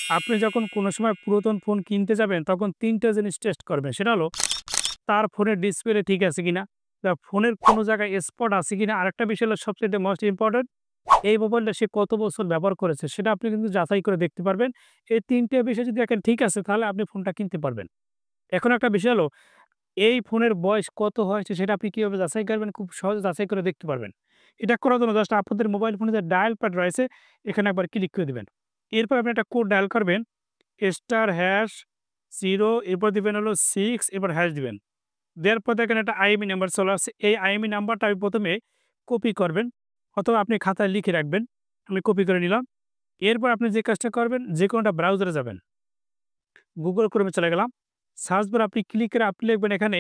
আপনি যখন কোনো সময় পুরাতন ফোন কিনতে যাবেন তখন ৩ টা জিনিস টেস্ট করবেন। সেটা হলো তার ফোনের ডিসপ্লে ঠিক আছে কিনা, তার ফোনের কোনো জায়গায় স্পট আছে কিনা। আরেকটা বিষয় হলো সবচাইতে মোস্ট ইম্পোর্টেন্ট, এই মোবাইলটা সে কত বছর ব্যবহার করেছে সেটা আপনি কিন্তু যাচাই করে দেখতে পারবেন। এই ৩ টে বিষয় যদি দেখেন ঠিক আছে তাহলে আপনি ফোনটা কিনতে পারবেন। এখন একটা বিষয় হলো এই ফোনের বয়স কত হয়েছে সেটা আপনি কিভাবে যাচাই করবেন? খুব সহজে যাচাই করে দেখতে পারবেন। এটা করার জন্য জাস্ট আপনাদের মোবাইল ফোনে যে ডায়াল প্যাড রয়েছে এখানে একবার ক্লিক করে দিবেন। এরপর আপনি একটা কোড ডায়াল করবেন *#0 এরপর দিবেন হলো 6 এরপর হ্যাশ দিবেন। দেওয়ার পর দেখেন একটা আইএমইআই নাম্বার চলে আসছে। এই আইএমইআই নাম্বারটা আমি ১ম এ কপি করবেন অথবা আপনি খাতায় লিখে রাখবেন। আমি কপি করে নিলাম। এরপর আপনি যে কাজটা করবেন যেকোনো একটা ব্রাউজারে যাবেন। Google Chrome এ চলে গেলাম। সার্চ বারে আপনি ক্লিক করে আপনি লিখবেন এখানে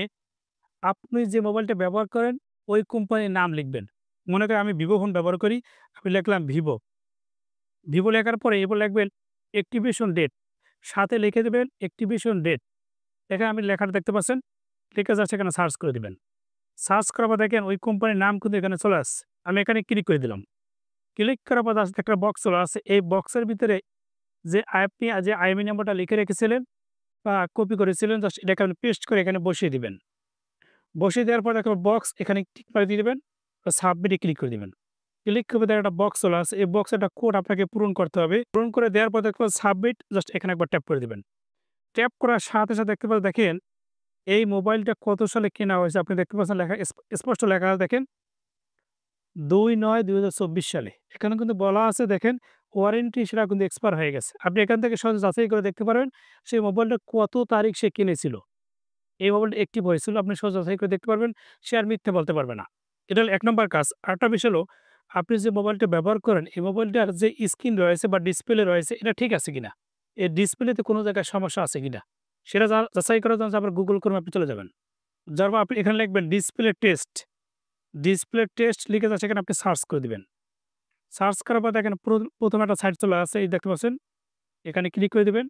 আপনি যে মোবাইলটা ব্যবহার করেন ওই কোম্পানির নাম লিখবেন। মনে করেন আমি ভিভো ফোন ব্যবহার করি। আমি লিখলাম ভিভো। ভিভো লেখার পরে এরপর লিখবেন অ্যাক্টিভেশন ডেট। সাথে লিখে দিবেন অ্যাক্টিভেশন ডেট। এখানে আপনি লেখাটা দেখতে পাচ্ছেন। লিখে জাস্ট এখানে সার্চ করে দিবেন। সার্চ করার পর দেখেন ওই কোম্পানির নাম কিন্তু এখানে চলে আসছে। আমি এখানে ক্লিক করে দিলাম। ক্লিক করার পর জাস্ট একটা বক্স চলে আসছে। এই বক্সের ভিতরে যে আপনি যে আইএমইআই নাম্বারটা লিখে রেখেছিলেন বা কপি করেছিলেন জাস্ট এটাকে আপনি পেস্ট করে এখানে বসিয়ে দিবেন। বসিয়ে দেওয়ার পর দেখবেন বক্স এখানে টিক মারি দিয়ে দিবেন। সাবমিটে ক্লিক করে দিবেন। ক্লিক করে দেখেন একটা বক্স চলে আসছে। এই বক্সে একটা কোড আপনাকে পূরণ করতে হবে। পূরণ করে দেওয়ার পর দেখবেন সাবমিট জাস্ট এখানে একবার ট্যাপ করে দিবেন। ট্যাপ করার সাথে, সাথে দেখতে পাচ্ছেন দেখেন এই মোবাইলটা কত সালে কেনা হয়েছে আপনি দেখতে পাচ্ছেন লেখা স্পষ্ট লেখা আছে দেখেন ২/৯/২০২৪ সালে। এখানে কিন্তু বলা আছে দেখেন ওয়ারেন্টি সেটা কিন্তু এক্সপায়ার হয়ে গেছে। আপনি এখান থেকে সহজে যাচাই করে দেখতে পারবেন সেই মোবাইলটা কত তারিখ সে কিনেছিল। এই মোবাইলটা অ্যাক্টিভ হয়েছিল আপনি সহজে যাচাই করে দেখতে পারবেন। সে আর মিথ্যা বলতে পারবে না। এটা হলো ১ নাম্বার কাজ। আরেকটা বিষয় হলো আপনি যে মোবাইলটা ব্যবহার করেন এই মোবাইলটার যে স্ক্রিন রয়েছে বা ডিসপ্লে রয়েছে এটা ঠিক আছে কিনা? এই ডিসপ্লেতে কোনো জায়গায় সমস্যা আছে কিনা? সেটা যাচাই করার জন্য আবার Google Chrome আপনি চলে যাবেন। যাওয়ার পর আপনি এখানে লিখবেন ডিসপ্লে টেস্ট। ডিসপ্লে টেস্ট লিখে জাস্ট এখানে আপনি সার্চ করে দিবেন। সার্চ করার পর দেখেন ১ম একটা সাইট চলে আসছে এই দেখতে পাচ্ছেন। এখানে ক্লিক করে দিবেন।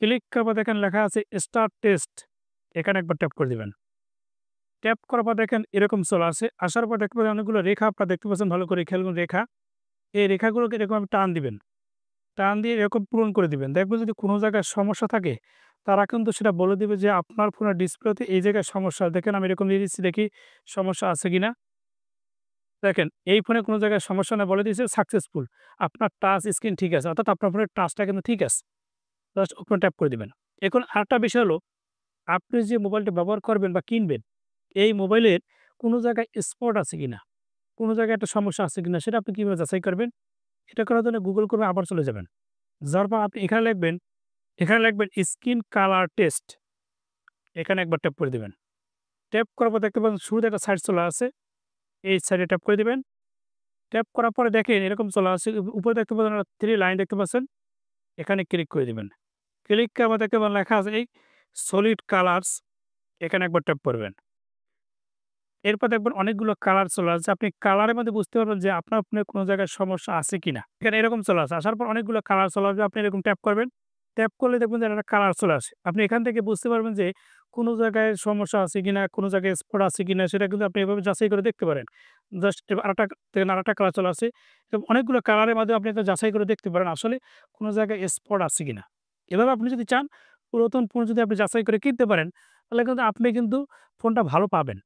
ক্লিক করার পর দেখেন লেখা আছে স্টার্ট টেস্ট। এখানে একবার ট্যাপ করে দিবেন। ট্যাপ করার পর দেখেন এরকম চলে আসে। আসার পর দেখতে পাচ্ছেন অনেকগুলো রেখা আপনারা দেখতে পাচ্ছেন ভালো করে খেয়াল করুন রেখা। এই রেখাগুলোকে এরকম টান দিবেন। টান দিয়ে এরকম পূরণ করে দিবেন। দেখবেন যদি কোনো জায়গায় সমস্যা থাকে তারা কিন্তু সেটা বলে দিবে যে আপনার ফোনের ডিসপ্লেতে এই জায়গায় সমস্যা। দেখেন আমি এরকম দিয়ে দিচ্ছি দেখি সমস্যা আছে কিনা। দেখেন এই ফোনে কোনো জায়গায় সমস্যা নাই বলে দিয়েছে সাকসেসফুল। আপনার টাচ স্ক্রিন ঠিক আছে। অর্থাৎ আপনার ফোনের টাচটা কিন্তু ঠিক আছে। জাস্ট ওপেন ট্যাপ করে দিবেন। এখন আরেকটা বিষয় হলো আপনি যে মোবাইলটা ব্যবহার করবেন বা কিনবেন, এই মোবাইলের কোনো জায়গায় স্পট আছে কিনা, কোনো জায়গায় একটা সমস্যা আছে কিনা সেটা আপনি কিভাবে যাচাই করবেন? এটা করার জন্য Google Chrome এ আবার চলে যাবেন। যাওয়ার পর আপনি এখানে লিখবেন স্কিন কালার টেস্ট। এখানে একবার ট্যাপ করে দিবেন। ট্যাপ করার পর দেখতে পাচ্ছেন শুরুতে একটা সাইট চলে আসছে। এই সাইডে ট্যাপ করে দিবেন। ট্যাপ করার পরে দেখেন এরকম চলে আসছে। উপরে দেখতে পাচ্ছেন একটা 3 লাইন দেখতে পাচ্ছেন। এখানে ক্লিক করে দিবেন। ক্লিক করার পর দেখতে পাবেন লেখা আছে এই সলিড কালারস এখানে একবার ট্যাপ করবেন। এরপর দেখবেন অনেকগুলো কালার চলে আসছে। আপনি কালারের মধ্যে বুঝতে পারবেন যে আপনার ফোনে কোনো জায়গায় সমস্যা আছে কিনা। এখানে এরকম চলে আসে। আসার পর অনেকগুলো কালার চলে আসবে। আপনি এরকম ট্যাপ করবেন। ট্যাপ করলে দেখবেন যে একটা কালার চলে আসে। আপনি এখান থেকে বুঝতে পারবেন যে কোনো জায়গায় সমস্যা আছে কিনা, কোনো জায়গায় স্পট আছে কিনা সেটা কিন্তু আপনি এভাবে যাচাই করে দেখতে পারেন। জাস্ট আরেকটা দেখেন আরেকটা কালার চলে আসে। এবং অনেকগুলো কালারের মাধ্যমে আপনি একটা যাচাই করে দেখতে পারেন আসলে কোনো জায়গায় স্পট আছে কিনা। এভাবে আপনি যদি চান পুরাতন ফোন যদি আপনি যাচাই করে কিনতে পারেন তাহলে কিন্তু আপনি কিন্তু ফোনটা ভালো পাবেন।